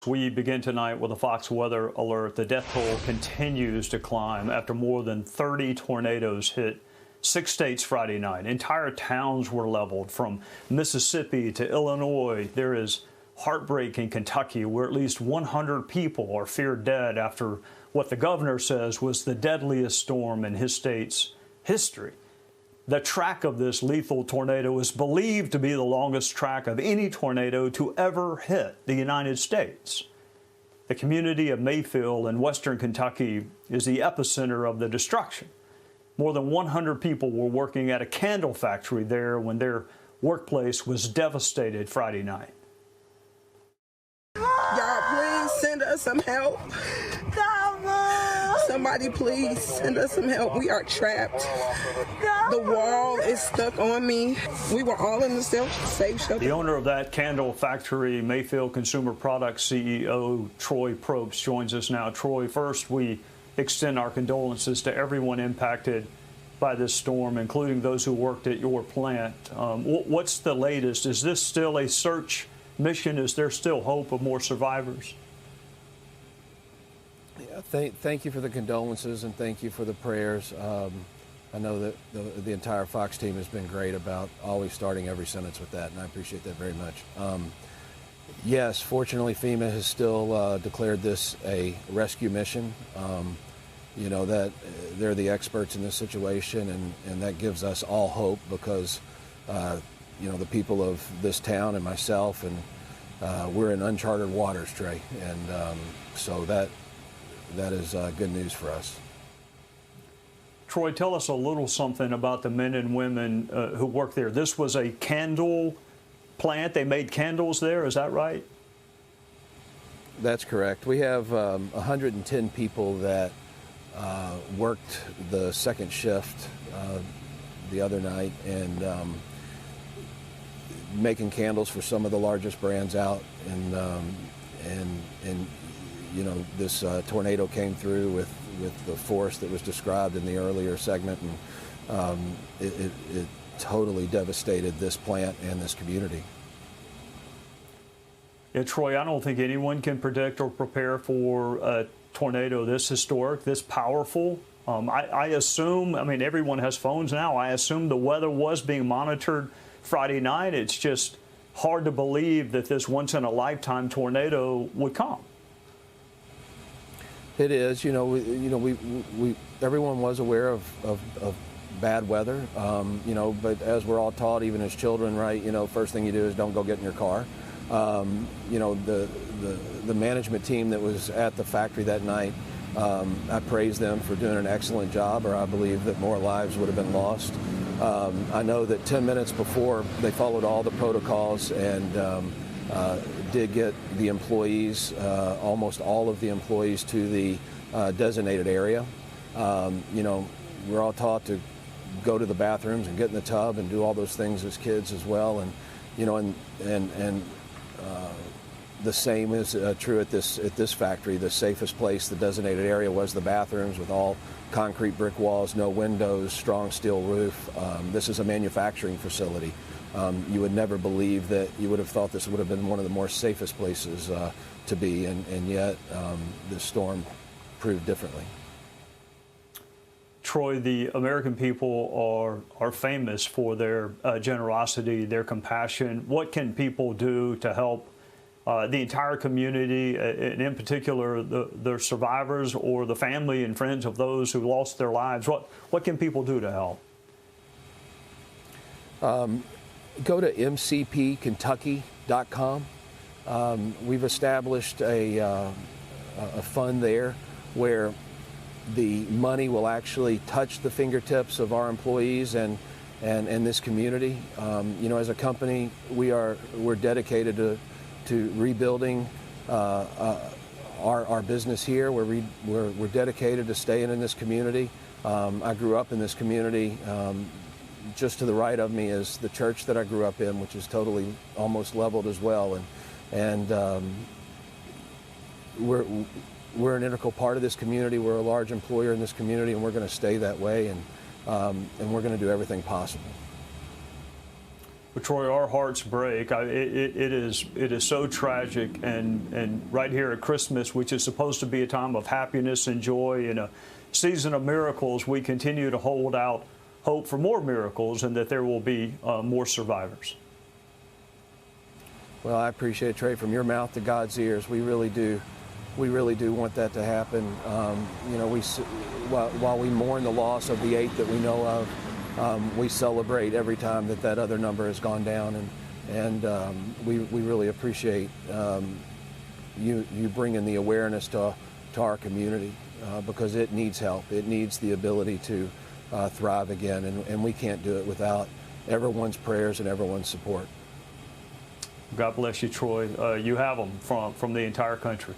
We begin tonight with a Fox weather alert. The death toll continues to climb after more than 30 tornadoes hit 6 states Friday night. Entire towns were leveled from Mississippi to Illinois. There is heartbreak in Kentucky, where at least 100 people are feared dead after what the governor says was the deadliest storm in his state's history. The track of this lethal tornado is believed to be the longest track of any tornado to ever hit the United States. The community of Mayfield in western Kentucky is the epicenter of the destruction. More than 100 people were working at a candle factory there when their workplace was devastated Friday night. Y'all, please send us some help. Somebody please send us some help. We are trapped. The wall is stuck on me. We were all in the safe shelter. The owner of that candle factory, Mayfield Consumer Products CEO Troy Probst, joins us now. Troy, first we extend our condolences to everyone impacted by this storm, including those who worked at your plant. What's the latest? Is this still a search mission? Is there still hope of more survivors? Yeah, thank you for the condolences and thank you for the prayers. I know that the entire Fox team has been great about always starting every sentence with that, and I appreciate that very much. Yes, fortunately, FEMA has still declared this a rescue mission. You know, that they're the experts in this situation, and that gives us all hope because, you know, the people of this town and myself, and we're in uncharted waters, Trey, and so that is good news for us. Troy, tell us a little something about the men and women who work there. This was a candle plant. They made candles there. Is that right? That's correct. We have 110 people that worked the second shift the other night and making candles for some of the largest brands out. And you know, this tornado came through with the force that was described in the earlier segment, and it totally devastated this plant and this community. Yeah, Troy, I don't think anyone can predict or prepare for a tornado this historic, this powerful. I assume, I mean, everyone has phones now. I assume the weather was being monitored Friday night. It's just hard to believe that this once-in-a-lifetime tornado would come. It is, you know, we everyone was aware of bad weather, you know, but as we're all taught, even as children, right, you know, first thing you do is don't go get in your car. You know, the management team that was at the factory that night, I praise them for doing an excellent job, or I believe that more lives would have been lost. I know that 10 minutes before, they followed all the protocols and did get the employees, almost all of the employees, to the designated area. You know, we're all taught to go to the bathrooms and get in the tub and do all those things as kids as well. And you know, and the same is true at this factory. The safest place, the designated area, was the bathrooms with all concrete brick walls, no windows, strong steel roof. This is a manufacturing facility. You would never believe that. You would have thought this would have been one of the more safest places to be, and yet this storm proved differently. Troy, the American people are famous for their generosity, their compassion. What can people do to help the entire community, and in particular the survivors or the family and friends of those who lost their lives? What can people do to help? Go to mcpkentucky.com. We've established a fund there where the money will actually touch the fingertips of our employees and this community. You know, as a company, we're dedicated to rebuilding our business here. We're dedicated to staying in this community. I grew up in this community. Just to the right of me is the church that I grew up in, which is totally almost leveled as well, and we're an integral part of this community. We're a large employer in this community, and we're going to stay that way, and we're going to do everything possible. But Troy, our hearts break. It is so tragic, and right here at Christmas, which is supposed to be a time of happiness and joy and a season of miracles, we continue to hold out hope for more miracles and that there will be more survivors. Well, I appreciate it, Trey. From your mouth to God's ears, we really do want that to happen. You know, while we mourn the loss of the 8 that we know of, we celebrate every time that other number has gone down, and we really appreciate you bringing the awareness to our community because it needs help. It needs the ability to thrive again, and we can't do it without everyone's prayers and everyone's support. God bless you, Troy. You have them from the entire country.